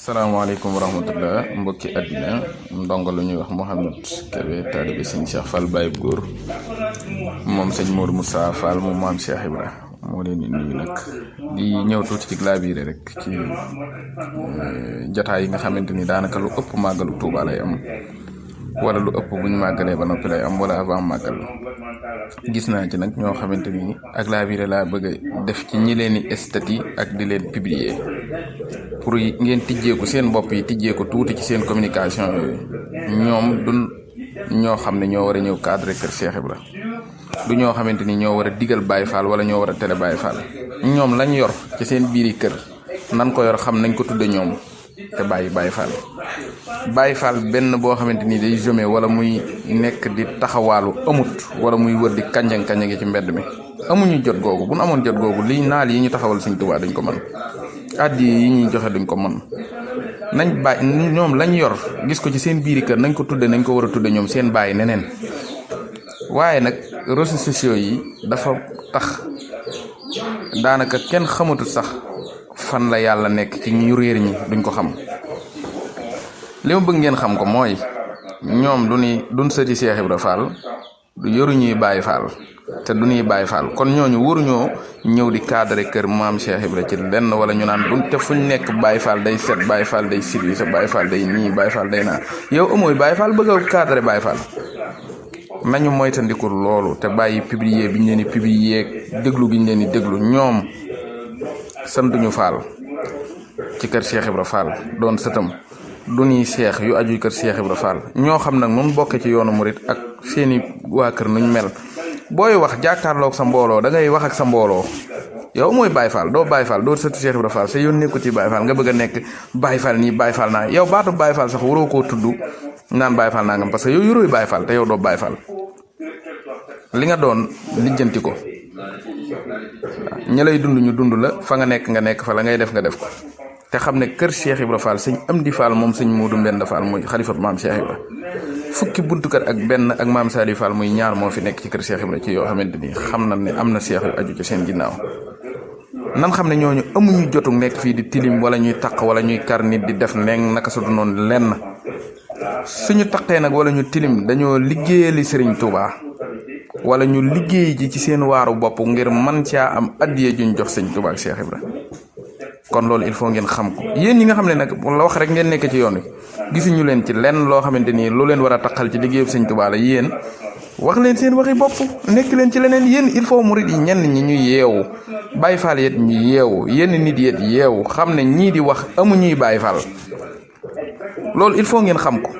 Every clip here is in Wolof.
salaamaaleykum wa rahmatullah mbokki àddina ndongo lu ñuy wax Mouhamed Kébé taalibe sëñ Cheikh Fall Baye góor moom sëñ Modou Moussa Fall moom maam Cheikh Ibra moo leen di nuyu nag di ñëw tuuti ci laabiire rek ci jotaay yi nga xamante ni daanaka lu ëpp màggalu Tuuba lay am wala lu ëpp bu ñu màggalee ba noppi lay am wala avant màggal gis naa ci nag ñoo xamante ni ak laabiire laa bëgg a def ci ñi leen di statut ak di leen publier pour ngeen tijjeeku seen bopp yi tijjeeku tuuti ci seen communication yooyu ñoom du ñoo xam ne ñoo war a ñëw cadre kër Cheikh Ibra du ñoo xamante ni ñoo war a digal Baye Fall wala ñoo war a télé Baye Fall ñoom lañ yor ci seen biiri kër nan ko yor xam nañ ko tudde ñoom te bàyyi Baye Fall benn boo xamante ni day jomé wala muy nekk di taxawaalu amut wala muy wër di kanjang kanjangi ci mbedd mi amuñu jot googu bu nu amoon jot googu lii naal yi ñu taxawal Sëñ Tuubaa duñ ko mën addi yi ñuy joxe duñ ko mën nañ bàyyi ñoom lañ yor gis ko ci seen biiri kër nañ ko tudde nañ ko war a tudde ñoom seen bàyyi neneen waaye nag réseaux sociaux yi dafa tax daanaka kenn xamatul sax fan la yàlla nekk ci ñu réer ñi duñ ko xam li ma bëgg ngeen xam ko mooy ñoom duñ sëti Cheikh Ibra Fall du yoruñuy Baye Fall te du ñuy Baye Fall kon ñooñu waruñoo ñëw di cadre kër maam Cheikh Ibra ci lenn wala ñu naan buñ te fuñ nekk Baye Fall day set Baye Fall day civilisé Baye Fall day nii Baye Fall day naa yow amooy Baye Fall bëgg a cadre Baye Fall nañu moytandiku loolu te bàyyi publier biñ leen di publier déglu giñ leen di déglu ñoom santuñu Fall ci kër Cheikh Ibra Fall doon sëtam du ñuy seex yu aju kër Cheikh Ibra Fall ñoo xam nag nun bokke ci yoonu murit ak seeni waa kër nuñ mel booy wax jàkkaarloog sa mbooloo da ngay wax ak sa mbooloo yow mooy Baye Fall doo Baye Fall doo sëtu Cheikh Ibra Fall sa yoon nekku ci Baye Fall nga bëgg a nekk Baye Fall nii Baye Fall naa yow baatu Baye Fall sax waroo koo tudd naan Baye Fall nangam parce que yow yuróoy Baye Fall te yow doo Baye Fall li nga doon lijjanti ko ña lay dund ñu dund la fa nga nekk fa la ngay def nga def ko te xam ne kër Cheikh Ibra Fall sëñ Amdi Fall moom sëñ Modou Mbend Fall muy xalifat maam Cheikh Ibra fukki buntu kër ak benn ak maam Sali Fall muy ñaar moo fi nekk ci kër Cheikh Ibra ci yoo xamante ni xam na ne am na Cheikh yu aju ci seen ginnaaw nan xam ne ñooñu amuñu jotu nekk fii di tilim wala ñuy taq wala ñuy kar nit di def neng naka su du noonu lenn suñu taqee nag wala ñu tilim dañoo liggéeyali Serigne Touba wala ñu liggéey ji ci seen waaru bopp ngir man caa am addiye juñ jox Sëñ Touba ak Cheikh Ibra kon loolu il faut ngeen xam ko yéen ñi nga xam ne nag la wax rek ngeen nekk ci yoon wi gisuñu leen ci lenn loo xamante ni lu leen war a taqal ci liggéeyu Sëñ Touba la yéen wax leen seen waxi bopp nekk leen ci leneen yéen il faut murid yi ñenn ñi ñu yeewu Baye Fall yet ñu yeewu yenn nit yet yeewu xam ne ñii di wax amuñuy Baye Fall loolu il faut ngeen xam ko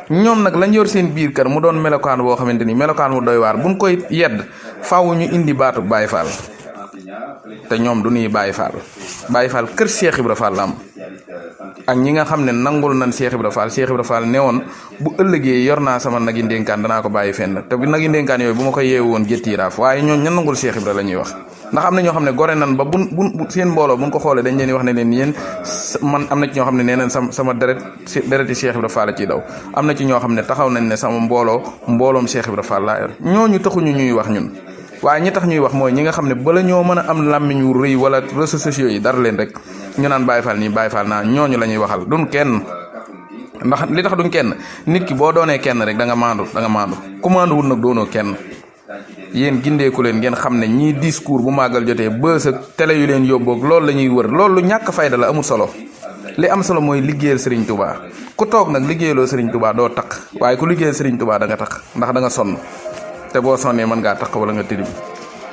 ñoom nag lañ yor seen biir kër mu doon melokaan boo xamante ni melokaan mu doy waar buñ koy yedd faaw ñu indi baatu Baye Fall te ñoom du ñuy Baye Fall kër Cheikh Ibra Fall la am ak ñi nga xam ne nangul nañ Cheikh Ibra Fall ne woon bu ëllëgee yor naa sama nagi ndénkaan danaa ko bàyyi fenn te bu nagi ndénkaan yooyu bu ma ko yeewu woon géttiiraaf waaye ñooñ ña nangul Cheikh Ibra la ñuy wax ndax am na ñoo xam ne gore nan ba bu seen mbooloo buñ ko xoolee dañ leen di wax ne leen yéen man am na ci ñoo xam ne nee nañ sama dereti Cheikh Ibra Fall ci daw am na ci ñoo xam ne taxaw nañ ne sama mbooloom Cheikh Ibra Fall laa yor ñooñu taxuñu ñuy wax ñun waaye ñi tax ñuy wax mooy ñi nga xam ne bala ñoo mën a am làmmiñ wu rëy wala réseaux sociaux yi dara leen rek ñu naan Baye Fall nii Baye Fall naa ñooñu la ñuy waxal duñ kenn ndax li tax duñ kenn nit ki boo doonee kenn rek da nga maandu ku maandu wul nag doonoo kenn yéen gindeeku leen ngeen xam ne ñii discours bu màggal jotee bës ak télé yu leen yóbboog loolu la ñuy wër loolu ñàkk fayda la amul solo li am solo mooy liggéeyal Serigne Touba ku toog nag liggéeyaloo Serigne Touba doo taq waaye ku liggéeyal Serigne Touba da nga taq ndax da nga sonn te boo sonnee mën ngaa taq wala nga tilim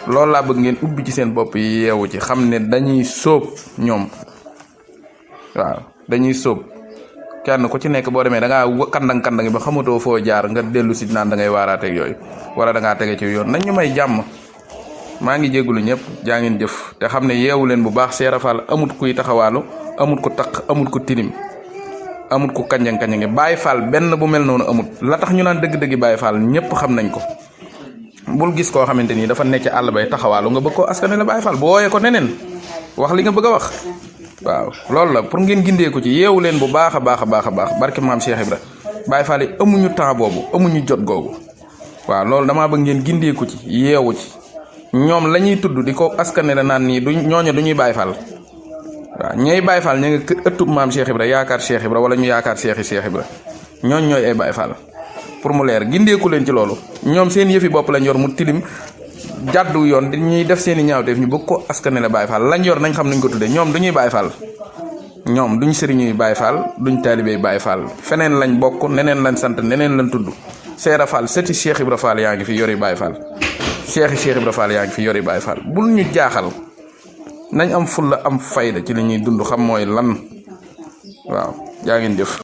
loolu laa bëgg ngeen ubbi ci seen bopp yi yeewu ci xam ne dañuy sóob ñoom waaw dañuy sóob kenn ku ci nekk boo demee da ngaa kandang ba xamatoo foo jaar nga dellu si naan da ngay waaraateeg yooyu wala da ngaa tege ci yoon nañ ñu may jàmm maa ngi jégalu ñëpp jaa ngeen jëf te xam ne yeewu leen bu baax Cheikh Fall amut kuy taxawaalu amut ku taq amut ku tilim amut ku kanjang-kanjange Baye Fall benn bu mel noonu amut la tax ñu naan dëgg-dëggi Baye Fall ñëpp xam nañ ko bul gis koo xamante ni dafa nekk ci àll bay taxawaalu nga bëgg koo askane la Baye Fall bu wooyee ko neneen wax li nga bëgg a wax waaw loolu la pour ngeen gindee ko ci yeewu leen bu baax a baax barke maam Cheikh Ibra Baye Fall yi amuñu temps boobu amuñu jot googu waaw loolu damaa bëgg ngeen gindee ko ci yeewu ci ñoom la ñuy tudd di ko askane la naan nii du ñooñu du ñuy Baye Fall waaw ñooy Baye Fall ña nga ëttub maam Cheikh Ibra yaakaar Cheikh Ibra wala ñu yaakaar Cheikh Ibra ñooñ ñooy ay Baye Fall pour mu leer gindeeku leen ci loolu ñoom seen yëfi bopp lañ yor mu tilim jàddu yoon ñuy def seen i ñaawteef ñu bëgg ko askanale Baye Fall lañ yor nañ xam nañ ko tuddee ñoom duñuy Baye Fall ñoom duñ sëriñuy Baye Fall duñ taalibey Baye Fall feneen lañ bokk neneen lañ sant neneen lañ tudd Seera Fall sëti Cheikh Ibra Fall yaa ngi fi yori Baye Fall Cheikh Ibra Fall yaa ngi fi yori Baye Fall bul ñu jaaxal nañ am fulla am fayda ci li ñuy dund xam mooy lan waaw jaa ngeen jëf